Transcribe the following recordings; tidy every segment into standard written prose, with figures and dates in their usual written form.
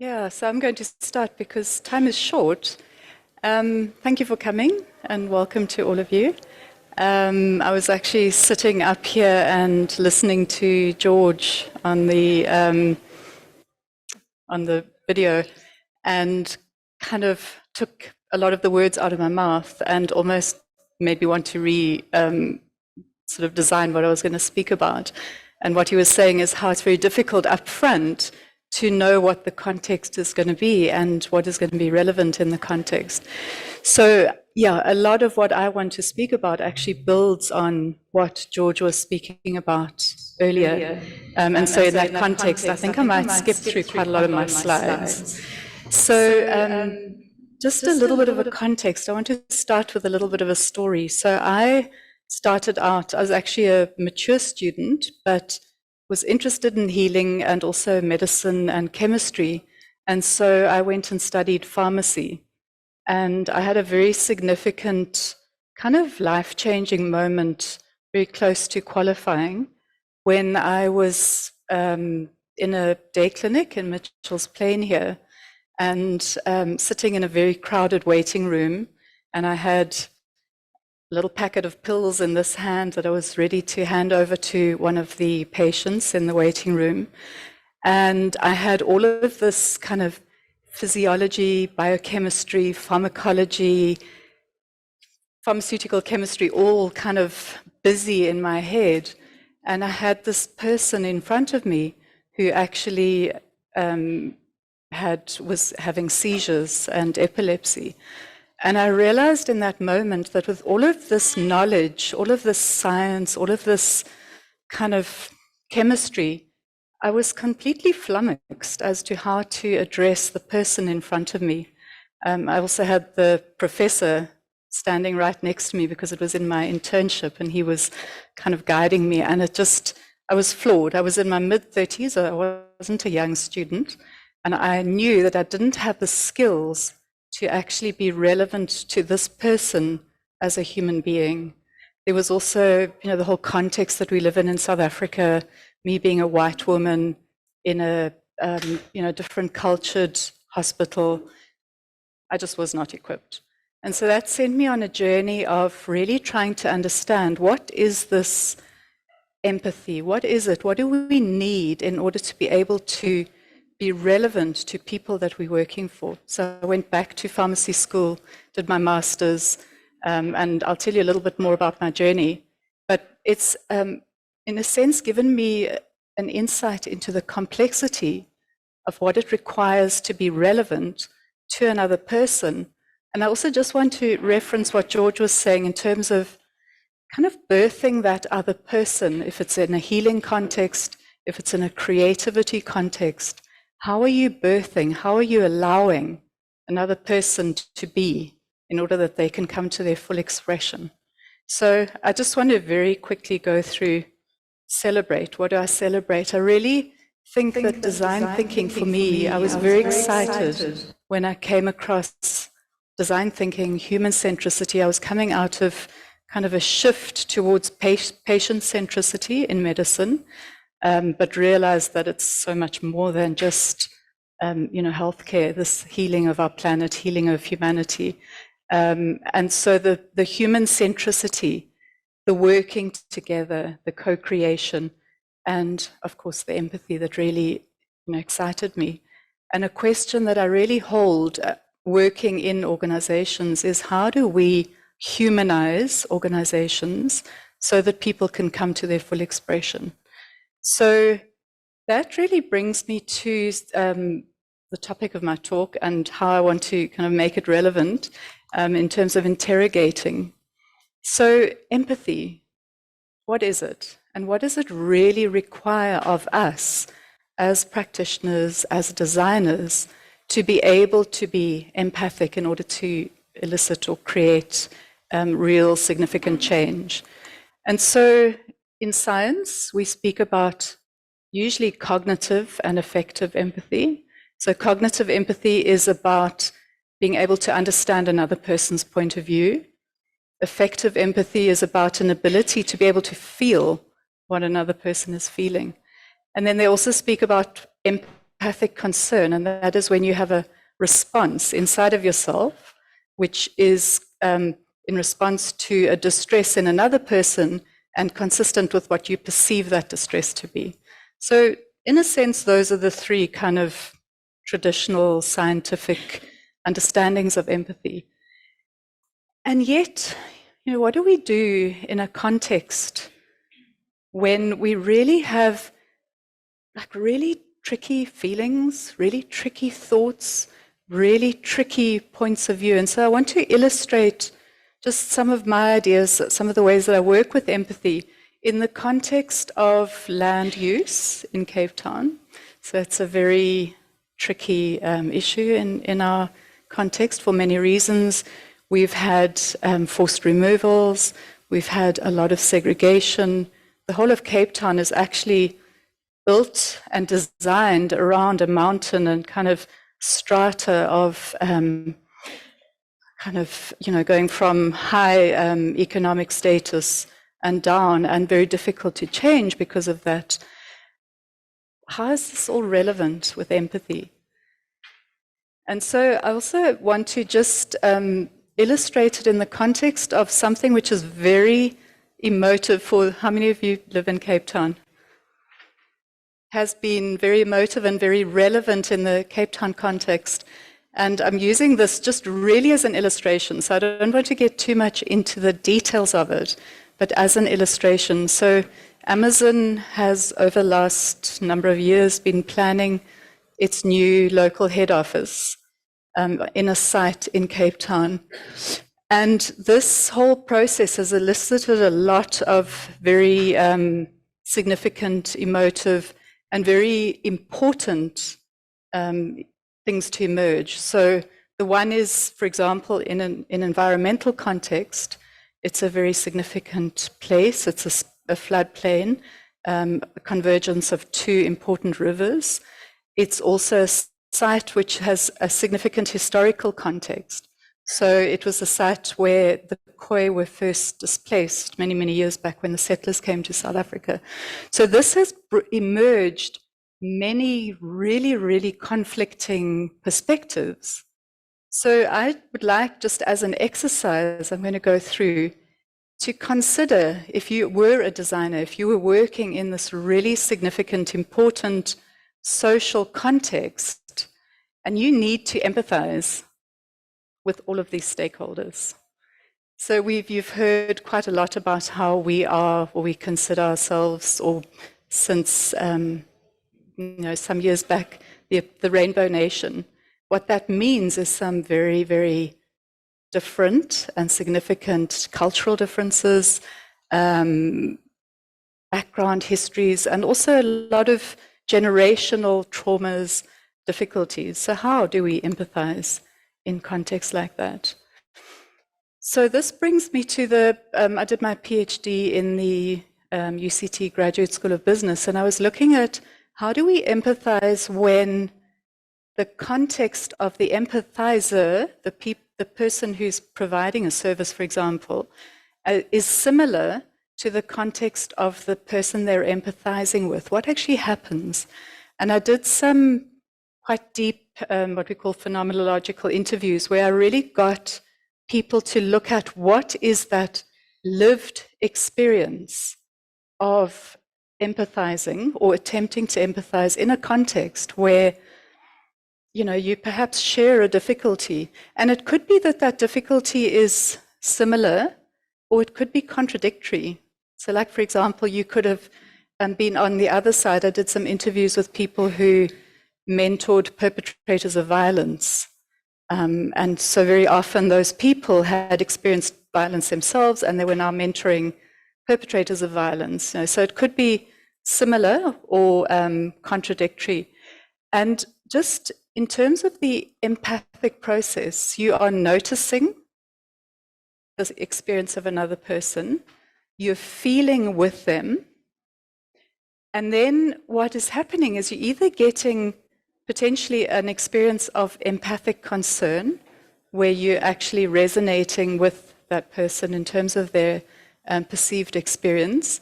Yeah, so I'm going to start because time is short. Thank you for coming and welcome to all of you. I was actually sitting up here and listening to George on the video and kind of took a lot of the words out of my mouth and almost made me want to sort of design what I was going to speak about. And what he was saying is how it's very difficult up front to know what the context is going to be and what is going to be relevant in the context. So yeah, a lot of what I want to speak about actually builds on what George was speaking about earlier. And so in that context, I think I might skip through quite a lot of my slides. So just a little bit of a context. I want to start with a little bit of a story. So I started out, I was actually a mature student, but was interested in healing and also medicine and chemistry. And so I went and studied pharmacy. And I had a very significant kind of life-changing moment very close to qualifying when I was in a day clinic in Mitchell's Plain here and sitting in a very crowded waiting room. And I had little packet of pills in this hand that I was ready to hand over to one of the patients in the waiting room. And I had all of this kind of physiology, biochemistry, pharmacology, pharmaceutical chemistry, all kind of busy in my head. And I had this person in front of me who actually was having seizures and epilepsy. And I realized in that moment that with all of this knowledge, all of this science, all of this kind of chemistry, I was completely flummoxed as to how to address the person in front of me. I also had the professor standing right next to me because it was in my internship and he was kind of guiding me. And I was floored. I was in my mid-30s, I wasn't a young student. And I knew that I didn't have the skills to actually be relevant to this person as a human being. There was also, the whole context that we live in South Africa, me being a white woman in a, different cultured hospital. I just was not equipped. And so that sent me on a journey of really trying to understand what is this empathy? What is it? What do we need in order to be able to be relevant to people that we're working for? So I went back to pharmacy school, did my master's, and I'll tell you a little bit more about my journey. But it's, in a sense, given me an insight into the complexity of what it requires to be relevant to another person. And I also just want to reference what George was saying in terms of kind of birthing that other person, if it's in a healing context, if it's in a creativity context. How are you birthing? How are you allowing another person to be in order that they can come to their full expression? So I just want to very quickly go through celebrate. What do I celebrate? I really think that design thinking for me, I was very excited when I came across design thinking, human centricity. I was coming out of kind of a shift towards patient centricity in medicine. But realize that it's so much more than just, healthcare, this healing of our planet, healing of humanity. And so the human centricity, the working together, the co-creation, and of course the empathy that really excited me. And a question that I really hold working in organizations is how do we humanize organizations so that people can come to their full expression? So that really brings me to the topic of my talk and how I want to kind of make it relevant in terms of interrogating. So empathy, what is it? And what does it really require of us as practitioners, as designers, to be able to be empathic in order to elicit or create real significant change? And so in science, we speak about usually cognitive and affective empathy. So cognitive empathy is about being able to understand another person's point of view. Affective empathy is about an ability to be able to feel what another person is feeling. And then they also speak about empathic concern, and that is when you have a response inside of yourself, which is in response to a distress in another person and consistent with what you perceive that distress to be. So in a sense, those are the three kind of traditional scientific understandings of empathy. And yet, what do we do in a context when we really have like really tricky feelings, really tricky thoughts, really tricky points of view? And so I want to illustrate just some of my ideas, some of the ways that I work with empathy in the context of land use in Cape Town. So it's a very tricky issue in our context for many reasons. We've had forced removals, we've had a lot of segregation. The whole of Cape Town is actually built and designed around a mountain and kind of strata of going from high economic status and down, and very difficult to change because of that. How is this all relevant with empathy? And so I also want to just illustrate it in the context of something which is very emotive for, how many of you live in Cape Town? Has been very emotive and very relevant in the Cape Town context. And I'm using this just really as an illustration, so I don't want to get too much into the details of it, but as an illustration. So Amazon has, over the last number of years, been planning its new local head office in a site in Cape Town. And this whole process has elicited a lot of very significant, emotive, and very important things to emerge. So the one is, for example, in an environmental context, it's a very significant place. It's a floodplain, a convergence of two important rivers. It's also a site which has a significant historical context. So it was a site where the Khoi were first displaced many, many years back when the settlers came to South Africa. So this has emerged many really, really conflicting perspectives. So I would like, just as an exercise, I'm going to go through to consider, if you were a designer, if you were working in this really significant, important social context, and you need to empathize with all of these stakeholders. So you've heard quite a lot about how we are, or we consider ourselves, or since some years back, the Rainbow Nation. What that means is some very, very different and significant cultural differences, background histories, and also a lot of generational traumas, difficulties. So how do we empathize in contexts like that? So this brings me to I did my PhD in the UCT Graduate School of Business, and I was looking at how do we empathize when the context of the empathizer, the person who's providing a service, for example, is similar to the context of the person they're empathizing with. What actually happens? And I did some quite deep, what we call phenomenological interviews, where I really got people to look at what is that lived experience of empathizing or attempting to empathize in a context where you perhaps share a difficulty. And it could be that that difficulty is similar, or it could be contradictory. So like, for example, you could have been on the other side. I did some interviews with people who mentored perpetrators of violence. And so very often those people had experienced violence themselves, and they were now mentoring perpetrators of violence. So it could be similar or contradictory. And just in terms of the empathic process, you are noticing the experience of another person, you're feeling with them, and then what is happening is you're either getting potentially an experience of empathic concern, where you're actually resonating with that person in terms of their perceived experience,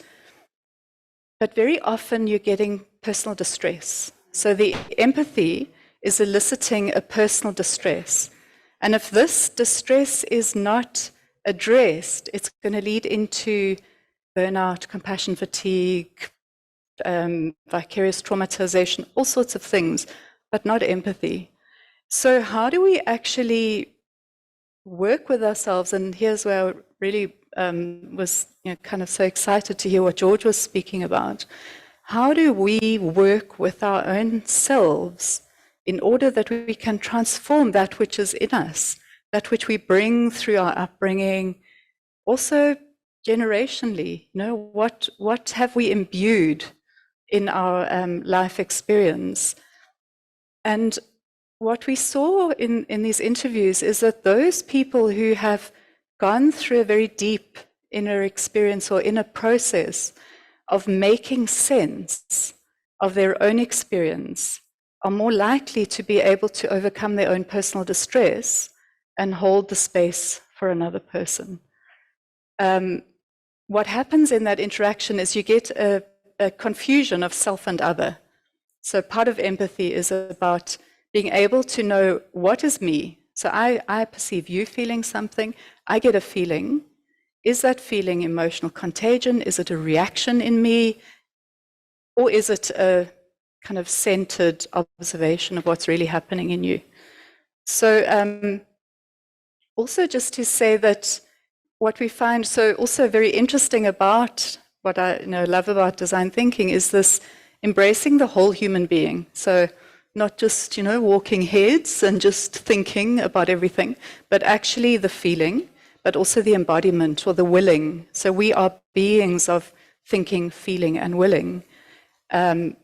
but very often you're getting personal distress. So the empathy is eliciting a personal distress. And if this distress is not addressed, it's going to lead into burnout, compassion fatigue, vicarious traumatization, all sorts of things, but not empathy. So how do we actually work with ourselves? And here's where I really was kind of so excited to hear what George was speaking about. How do we work with our own selves in order that we can transform that which is in us, that which we bring through our upbringing, also generationally? What have we imbued in our life experience? And what we saw in these interviews is that those people who have gone through a very deep inner experience or inner process of making sense of their own experience are more likely to be able to overcome their own personal distress and hold the space for another person. What happens in that interaction is you get a confusion of self and other. So part of empathy is about being able to know what is me. So I perceive you feeling something, I get a feeling. Is that feeling emotional contagion? Is it a reaction in me? Or is it a kind of centered observation of what's really happening in you? So also just to say that what we find so also very interesting about what I love about design thinking is this embracing the whole human being. So not just, walking heads and just thinking about everything, but actually the feeling, but also the embodiment or the willing. So we are beings of thinking, feeling, and willing. And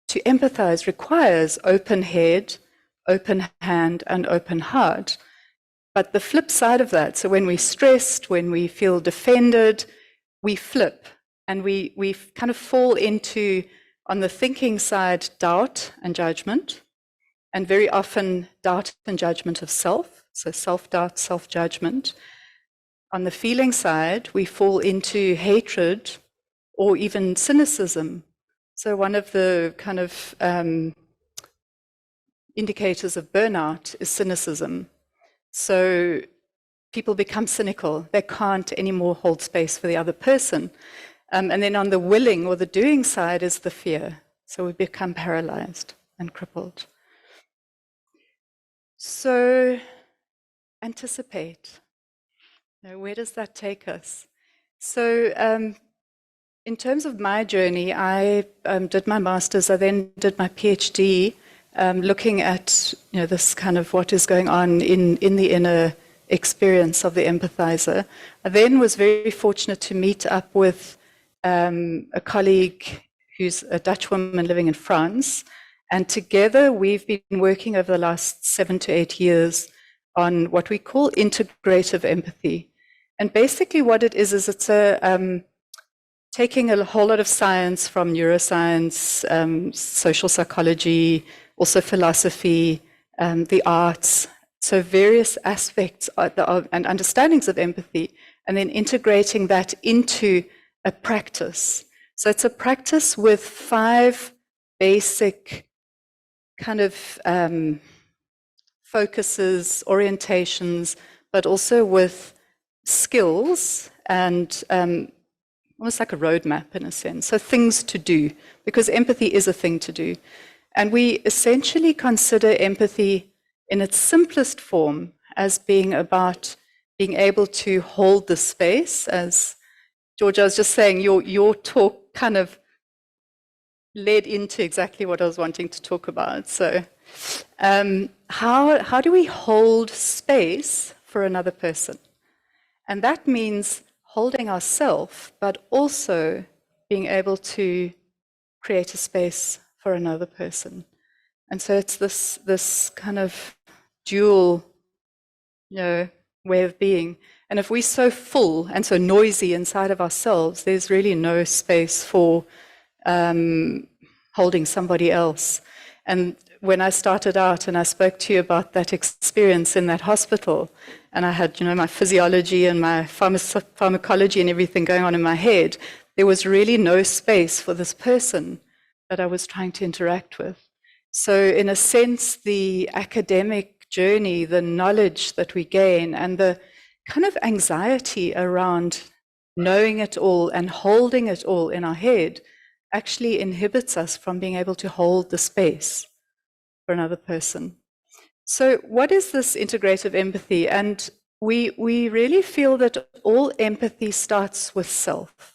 to empathize requires open head, open hand, and open heart. But the flip side of that, so when we're stressed, when we feel defended, we flip and we kind of fall into, on the thinking side, doubt and judgment, and very often doubt and judgment of self, so self-doubt, self-judgment. On the feeling side, we fall into hatred or even cynicism. So one of the kind of indicators of burnout is cynicism. So people become cynical. They can't anymore hold space for the other person. And then on the willing or the doing side is the fear. So we become paralyzed and crippled. So anticipate. Where does that take us? So in terms of my journey, I did my master's. I then did my PhD, looking at this kind of what is going on in the inner experience of the empathizer. I then was very fortunate to meet up with a colleague who's a Dutch woman living in France, and together we've been working over the last 7 to 8 years on what we call integrative empathy. And basically what it is it's a taking a whole lot of science from neuroscience, social psychology, also philosophy, the arts, so various aspects and understandings of empathy, and then integrating that into a practice. So it's a practice with 5 basic kind of focuses, orientations, but also with skills and almost like a roadmap in a sense. So things to do, because empathy is a thing to do. And we essentially consider empathy in its simplest form as being about being able to hold the space. As Georgia was just saying, your talk kind of led into exactly what I was wanting to talk about. So how do we hold space for another person? And that means holding ourselves, but also being able to create a space for another person. And so it's this kind of dual, way of being. And if we're so full and so noisy inside of ourselves, there's really no space for holding somebody else. And when I started out and I spoke to you about that experience in that hospital, and I had, my physiology and my pharmacology and everything going on in my head, there was really no space for this person that I was trying to interact with. So in a sense, the academic journey, the knowledge that we gain, and the kind of anxiety around knowing it all and holding it all in our head actually inhibits us from being able to hold the space for another person. So what is this integrative empathy? And we really feel that all empathy starts with self.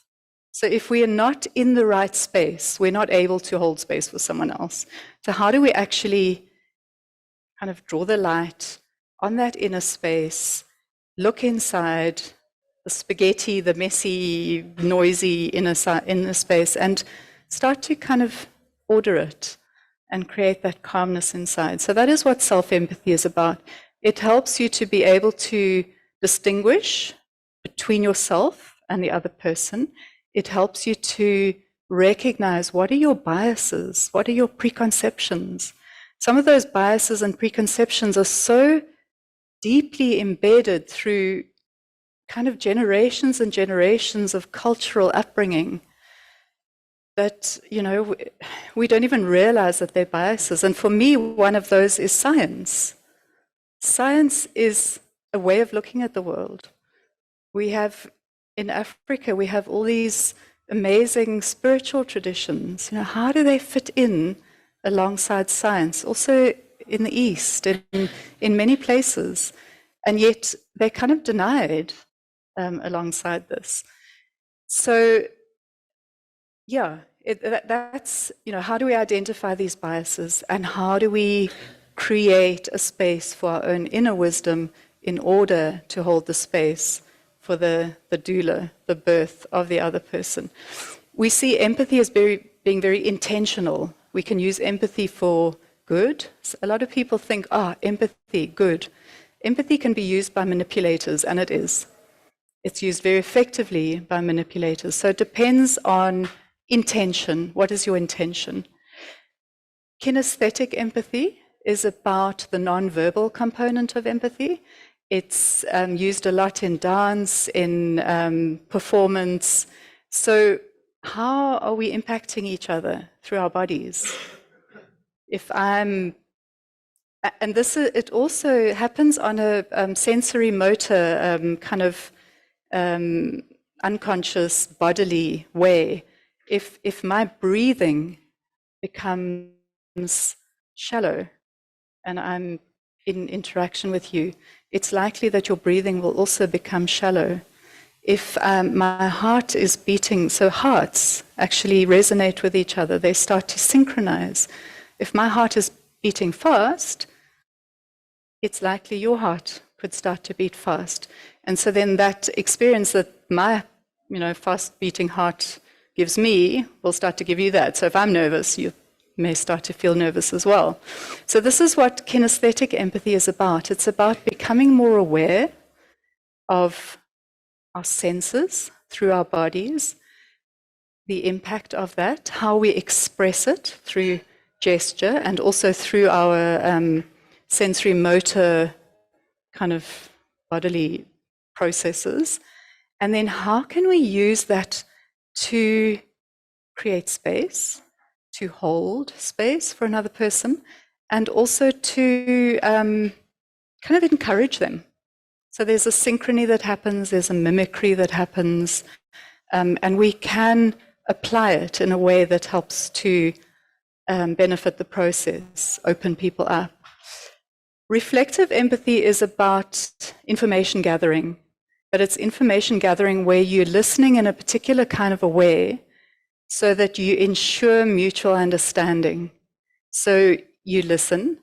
So if we are not in the right space, we're not able to hold space for someone else. So how do we actually kind of draw the light on that inner space, look inside the spaghetti, the messy, noisy inner space, and start to kind of order it and create that calmness inside. So that is what self-empathy is about. It helps you to be able to distinguish between yourself and the other person. It helps you to recognize what are your biases, what are your preconceptions. Some of those biases and preconceptions are so deeply embedded through kind of generations and generations of cultural upbringing that, you know, we don't even realize that they're biases. And for me, one of those is science. Science is a way of looking at the world. We have, in Africa, we have all these amazing spiritual traditions. You know, how do they fit in alongside science? Also in the East, in many places. And yet they're kind of denied alongside this. So, yeah, that's, you know, how do we identify these biases and how do we create a space for our own inner wisdom in order to hold the space for the doula, the birth of the other person. We see empathy as being very intentional. We can use empathy for good. So a lot of people think, empathy, good. Empathy can be used by manipulators, and it is. It's used very effectively by manipulators. So it depends on intention. What is your intention? Kinesthetic empathy is about the non-verbal component of empathy. It's used a lot in dance, in performance. So how are we impacting each other through our bodies? And this, it also happens on a sensory motor kind of unconscious bodily way. If my breathing becomes shallow and I'm in interaction with you, it's likely that your breathing will also become shallow. If my heart is beating, so hearts actually resonate with each other, they start to synchronize. If my heart is beating fast, it's likely your heart could start to beat fast. And so then that experience that my, fast beating heart gives me will start to give you that. So if I'm nervous, you may start to feel nervous as well. So this is what kinesthetic empathy is about. It's about becoming more aware of our senses through our bodies, the impact of that, how we express it through gesture and also through our sensory motor kind of bodily processes. And then how can we use that to create space, to hold space for another person, and also to kind of encourage them. So there's a synchrony that happens, there's a mimicry that happens, and we can apply it in a way that helps to benefit the process, open people up. Reflective empathy is about information gathering, but it's information gathering where you're listening in a particular kind of a way so that you ensure mutual understanding. So you listen,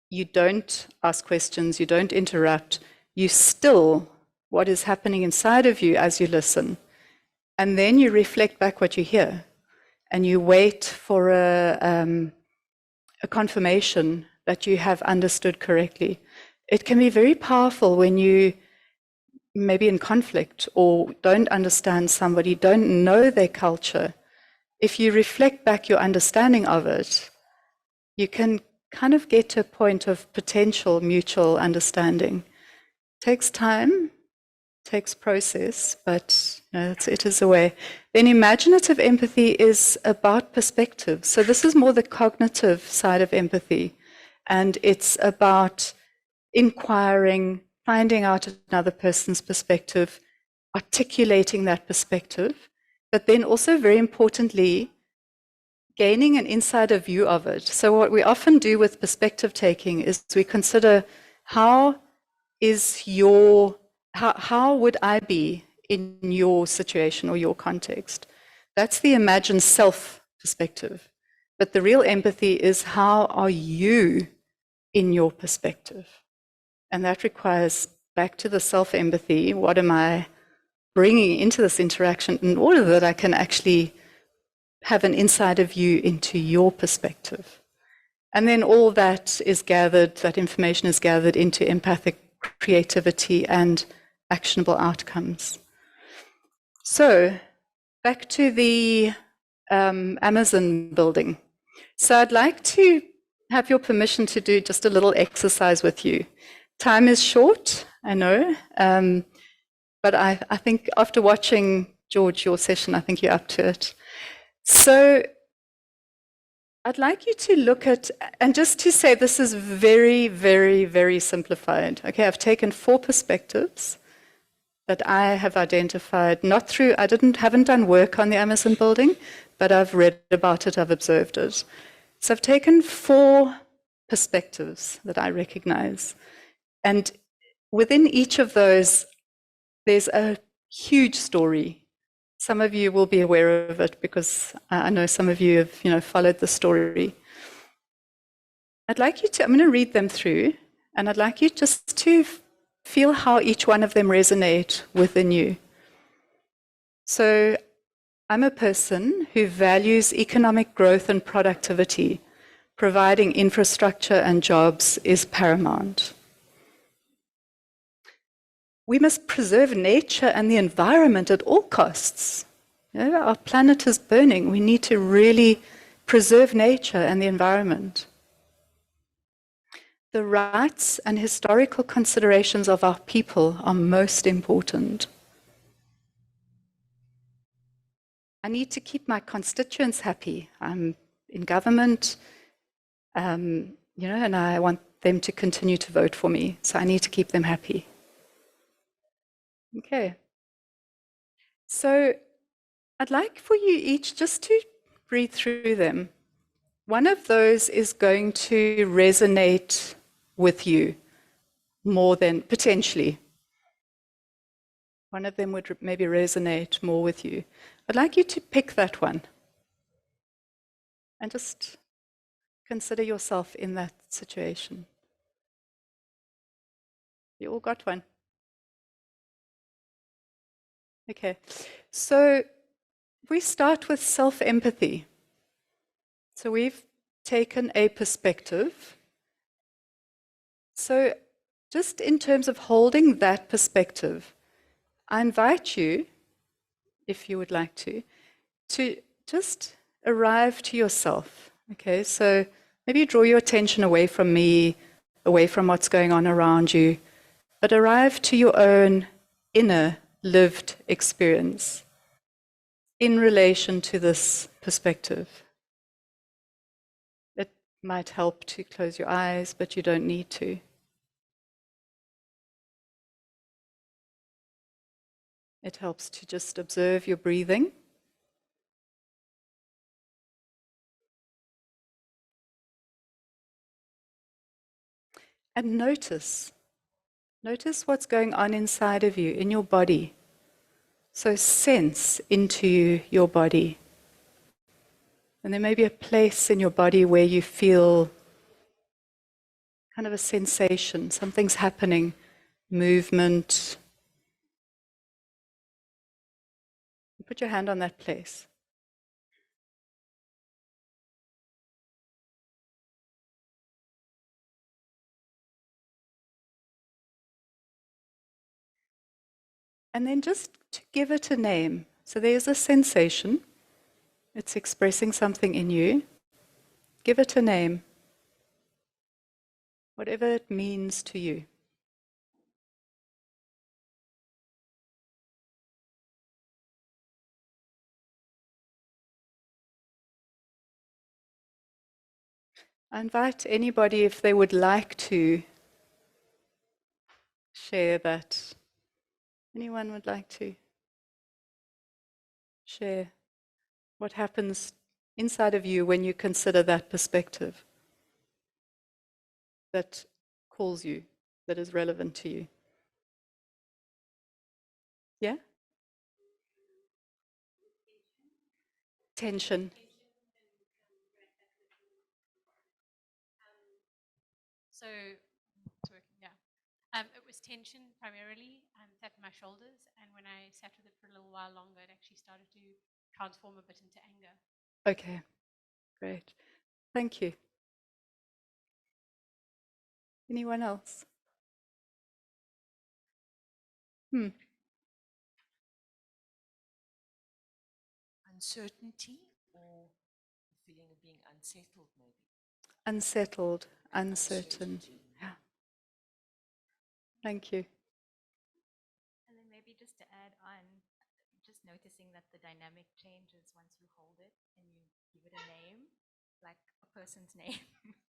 you don't ask questions, you don't interrupt, you still what is happening inside of you as you listen. And then you reflect back what you hear and you wait for a confirmation that you have understood correctly. It can be very powerful when you maybe in conflict or don't understand somebody, don't know their culture. If you reflect back your understanding of it, you can kind of get to a point of potential mutual understanding. It takes time, takes process, but it is a way. Then imaginative empathy is about perspective. So this is more the cognitive side of empathy, and it's about inquiring, finding out another person's perspective, articulating that perspective, but then also very importantly, gaining an insider view of it. So what we often do with perspective taking is we consider how would I be in your situation or your context? That's the imagined self perspective. But the real empathy is how are you in your perspective? And that requires back to the self empathy. What am I bringing into this interaction in order that I can actually have an insider view into your perspective? And then all that is gathered, that information is gathered into empathic creativity and actionable outcomes. So back to the Amazon building. So I'd like to have your permission to do just a little exercise with you. Time is short, I know, but I think after watching, George, your session, I think you're up to it. So I'd like you to look at, and just to say this is very, very, very simplified. Okay, I've taken 4 perspectives that I have identified, not through, haven't done work on the Amazon building, but I've read about it, I've observed it. So I've taken 4 perspectives that I recognize. And within each of those, there's a huge story. Some of you will be aware of it because I know some of you have, followed the story. I'd like you to, I'm going to read them through, and I'd like you just to feel how each one of them resonate within you. So I'm a person who values economic growth and productivity. Providing infrastructure and jobs is paramount. We must preserve nature and the environment at all costs. Our planet is burning. We need to really preserve nature and the environment. The rights and historical considerations of our people are most important. I need to keep my constituents happy. I'm in government, and I want them to continue to vote for me, so I need to keep them happy. Okay. So I'd like for you each just to read through them. One of those is going to resonate with you more than potentially. One of them would maybe resonate more with you. I'd like you to pick that one and just consider yourself in that situation. You all got one? Okay. So we start with self-empathy. So we've taken a perspective. So just in terms of holding that perspective, I invite you, if you would like to just arrive to yourself. Okay, so maybe draw your attention away from me, away from what's going on around you, but arrive to your own inner lived experience in relation to this perspective. It might help to close your eyes, but you don't need to. It helps to just observe your breathing. And notice what's going on inside of you, in your body. So sense into your body. And there may be a place in your body where you feel kind of a sensation, something's happening, movement. Put your hand on that place. And then just to give it a name. So there's a sensation. It's expressing something in you. Give it a name. Whatever it means to you. I invite anybody, if they would like to share that. Anyone would like to share what happens inside of you when you consider that perspective that calls you, that is relevant to you? Yeah? Tension. So it's working, yeah. It was tension primarily, sat in my shoulders, and when I sat with it for a little while longer, it actually started to transform a bit into anger. Okay, great. Thank you. Anyone else? Uncertainty or the feeling of being unsettled, maybe. Unsettled, uncertain. Yeah. Thank you. And then maybe just to add on, just noticing that the dynamic changes once you hold it and you give it a name, like a person's name.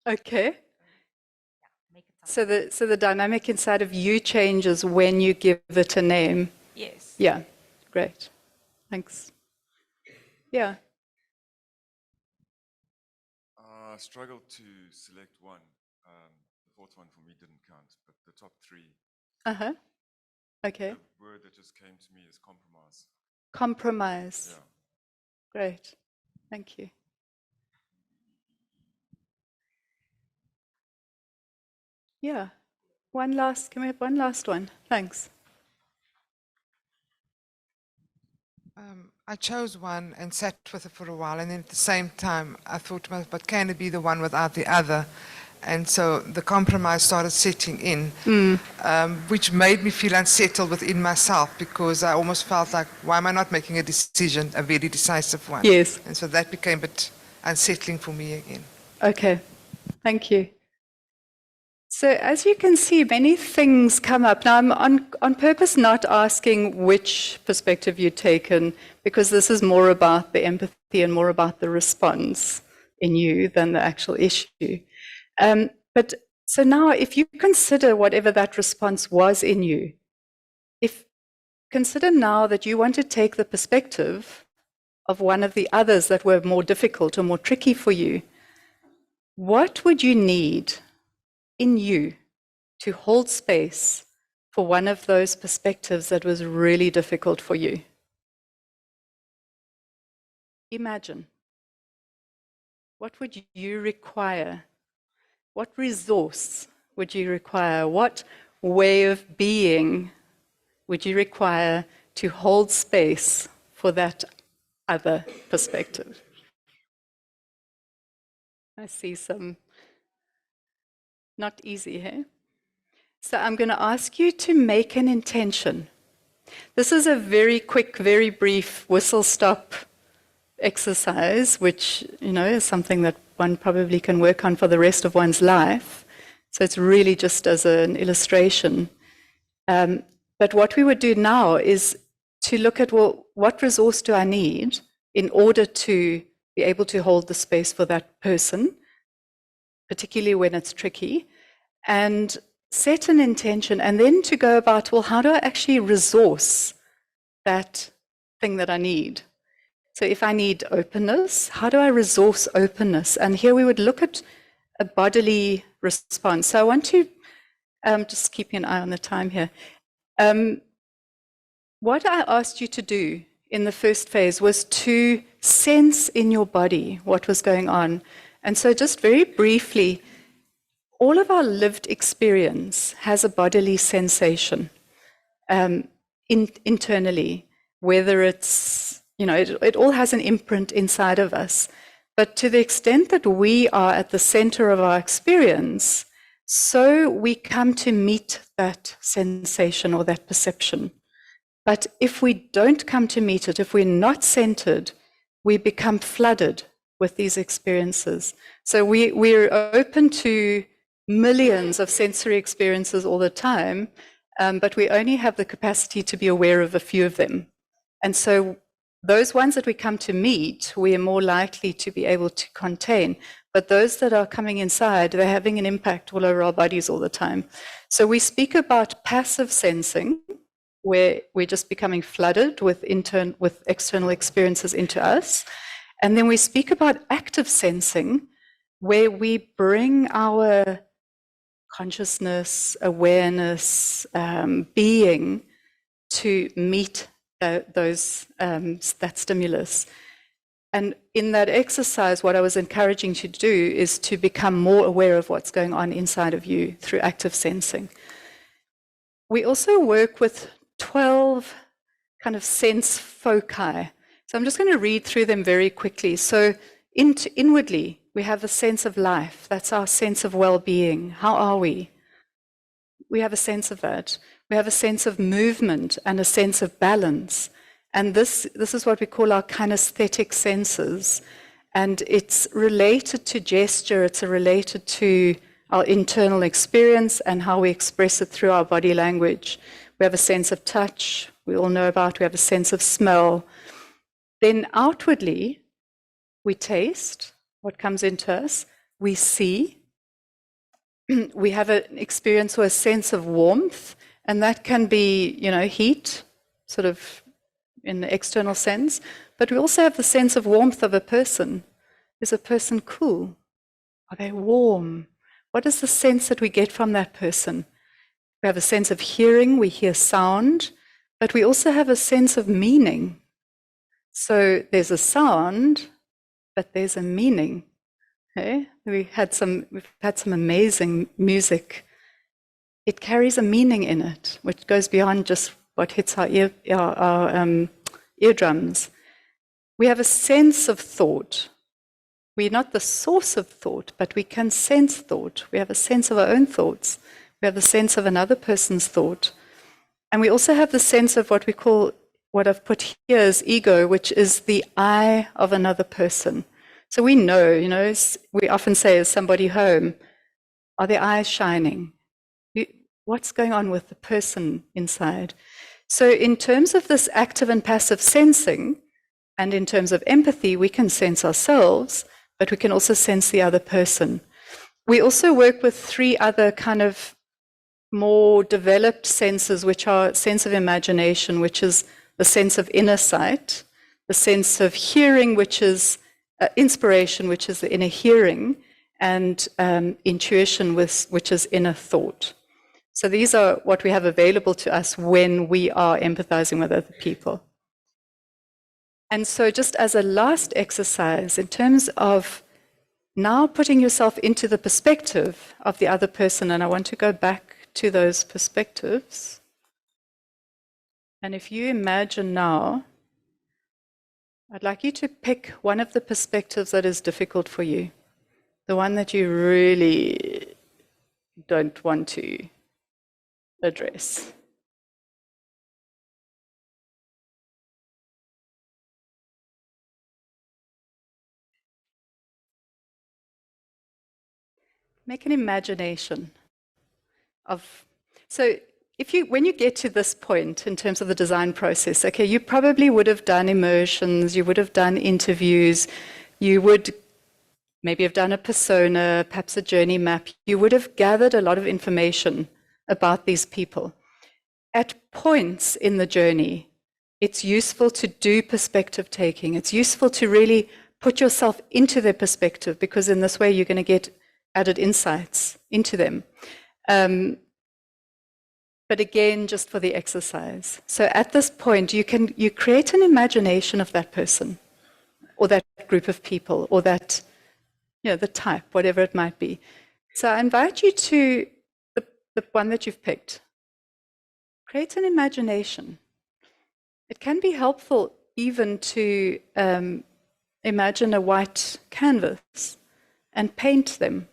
Okay. Yeah, make it something. So the dynamic inside of you changes when you give it a name. Yes. Yeah. Great. Thanks. Yeah. I struggled to select one. The fourth one for me didn't count, but the top three. Uh-huh. Okay. The word that just came to me is compromise. Compromise. Yeah. Great. Thank you. Yeah. Can we have one last one? Thanks. I chose one and sat with it for a while, and then at the same time I thought to myself, but can it be the one without the other? And so the compromise started setting in, which made me feel unsettled within myself, because I almost felt like, why am I not making a decision, a very decisive one? Yes. And so that became a bit unsettling for me again. Okay. Thank you. So as you can see, many things come up. Now, I'm on purpose not asking which perspective you've taken, because this is more about the empathy and more about the response in you than the actual issue. But so now, if you consider whatever that response was in you, consider now that you want to take the perspective of one of the others that were more difficult or more tricky for you. What would you need in you to hold space for one of those perspectives that was really difficult for you? Imagine. What would you require? What resource would you require? What way of being would you require to hold space for that other perspective? I see some not easy here. So I'm going to ask you to make an intention. This is a very quick, very brief whistle-stop exercise, which, is something that one probably can work on for the rest of one's life. So it's really just as an illustration. But what we would do now is to look at, well, what resource do I need in order to be able to hold the space for that person, particularly when it's tricky, and set an intention, and then to go about, well, how do I actually resource that thing that I need? So if I need openness, how do I resource openness? And here we would look at a bodily response. So I want to, just keeping an eye on the time here. What I asked you to do in the first phase was to sense in your body what was going on. And so just very briefly, all of our lived experience has a bodily sensation internally, whether it's, it all has an imprint inside of us. But to the extent that we are at the center of our experience, so we come to meet that sensation or that perception. But if we don't come to meet it, if we're not centered, we become flooded with these experiences. So we're open to millions of sensory experiences all the time, but we only have the capacity to be aware of a few of them. And so Those ones that we come to meet, we are more likely to be able to contain. But those that are coming inside, they're having an impact all over our bodies all the time. So we speak about passive sensing, where we're just becoming flooded with external experiences into us. And then we speak about active sensing, where we bring our consciousness, awareness, being to meet that stimulus. And in that exercise, what I was encouraging you to do is to become more aware of what's going on inside of you through active sensing. We also work with 12 kind of sense foci. So I'm just going to read through them very quickly. So inwardly, we have a sense of life. That's our sense of well-being. How are we? We have a sense of that. We have a sense of movement and a sense of balance. And this is what we call our kinesthetic senses. And it's related to gesture. It's related to our internal experience and how we express it through our body language. We have a sense of touch, we all know about. We have a sense of smell. Then outwardly, we taste what comes into us. We see. We have an experience or a sense of warmth, and that can be, heat, sort of in the external sense. But we also have the sense of warmth of a person. Is a person cool? Are they warm? What is the sense that we get from that person? We have a sense of hearing, we hear sound, but we also have a sense of meaning. So there's a sound, but there's a meaning. Okay? We've had some amazing music. It carries a meaning in it, which goes beyond just what hits our eardrums. We have a sense of thought. We're not the source of thought, but we can sense thought. We have a sense of our own thoughts. We have the sense of another person's thought. And we also have the sense of what we call, what I've put here as ego, which is the I of another person. So we know, we often say, is somebody home? Are their eyes shining? What's going on with the person inside? So in terms of this active and passive sensing, and in terms of empathy, we can sense ourselves, but we can also sense the other person. We also work with 3 other kind of more developed senses, which are sense of imagination, which is the sense of inner sight, the sense of hearing, which is inspiration, which is the inner hearing, and intuition, which is inner thought. So these are what we have available to us when we are empathizing with other people. And so just as a last exercise, in terms of now putting yourself into the perspective of the other person, and I want to go back to those perspectives. And if you imagine now, I'd like you to pick one of the perspectives that is difficult for you, the one that you really don't want to address. Make an imagination of, so when you get to this point in terms of the design process, okay, you probably would have done immersions, you would have done interviews, you would maybe have done a persona, perhaps a journey map. You would have gathered a lot of information about these people. At points in the journey, it's useful to do perspective taking. It's useful to really put yourself into their perspective, because in this way you're going to get added insights into them. But again, just for the exercise. So at this point, you create an imagination of that person, or that group of people, or that, the type, whatever it might be. So I invite you to the one that you've picked. Create an imagination. It can be helpful even to imagine a white canvas and paint them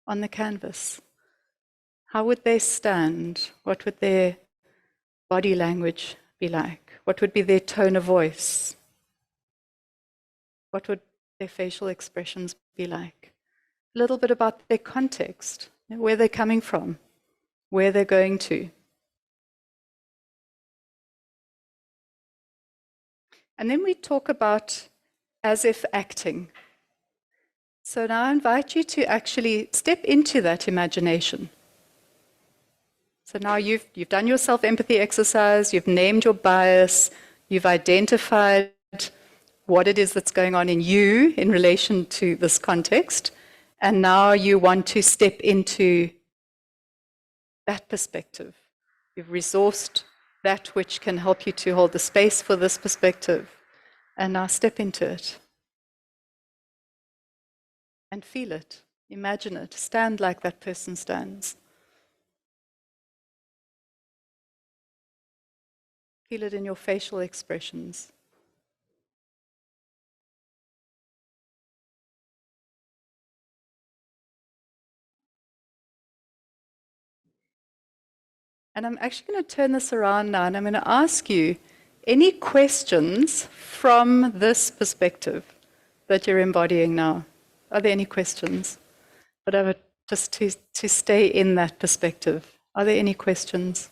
on the canvas. How would they stand? What would their body language be like? What would be their tone of voice? What would their facial expressions be like? A little bit about their context, where they're coming from, where they're going to. And then we talk about as if acting. So now I invite you to actually step into that imagination. So now you've done your self-empathy exercise, you've named your bias, you've identified what it is that's going on in you in relation to this context, and now you want to step into that perspective. You've resourced that which can help you to hold the space for this perspective, and now step into it. And feel it, imagine it, stand like that person stands. Feel it in your facial expressions. And I'm actually going to turn this around now, and I'm going to ask you any questions from this perspective that you're embodying now. Are there any questions? Whatever, just to stay in that perspective. Are there any questions?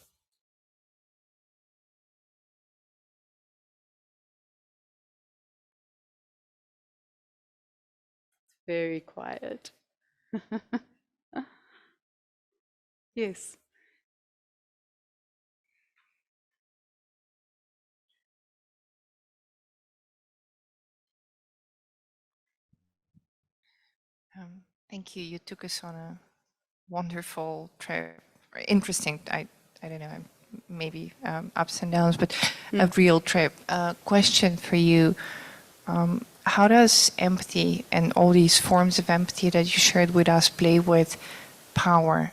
Very quiet. Yes. Thank you. You took us on a wonderful trip. Interesting. I don't know, maybe ups and downs, but a real trip. Question for you. How does empathy and all these forms of empathy that you shared with us play with power?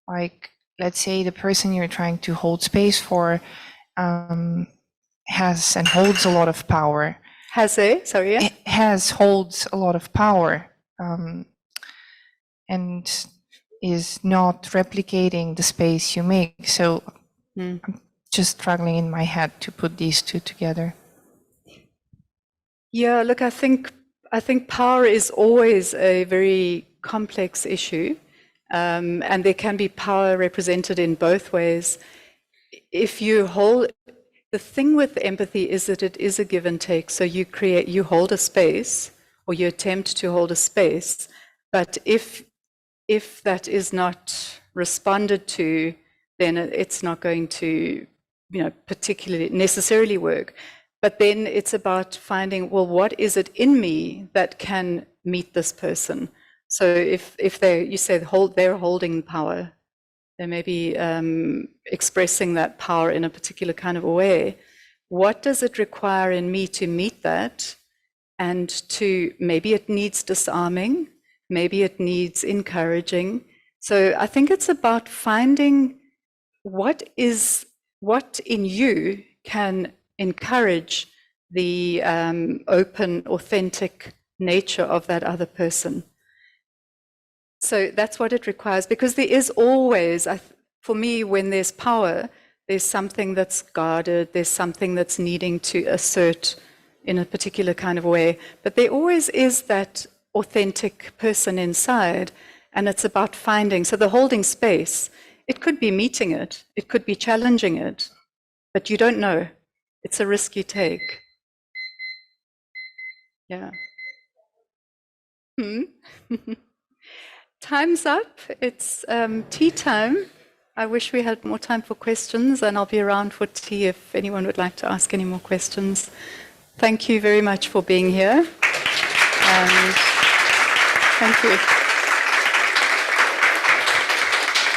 Like, let's say the person you're trying to hold space for has and holds a lot of power. Holds a lot of power. And is not replicating the space you make. So I'm just struggling in my head to put these two together. Yeah, look, I think power is always a very complex issue, and there can be power represented in both ways. If you hold, the thing with empathy is that it is a give and take. So you hold a space, or you attempt to hold a space, but if that is not responded to, then it's not going to, particularly necessarily work. But then it's about finding, well, what is it in me that can meet this person? So if you say they're holding power, they may be expressing that power in a particular kind of a way. What does it require in me to meet that? And maybe it needs disarming, maybe it needs encouraging. So I think it's about finding what in you can encourage the open, authentic nature of that other person. So that's what it requires, because there is always, for me, when there's power, there's something that's guarded, there's something that's needing to assert in a particular kind of way. But there always is that authentic person inside, and it's about finding. So the holding space, it could be meeting it, it could be challenging it, but you don't know. It's a risk you take. Yeah. Time's up. It's tea time. I wish we had more time for questions, and I'll be around for tea if anyone would like to ask any more questions. Thank you very much for being here. Thank you.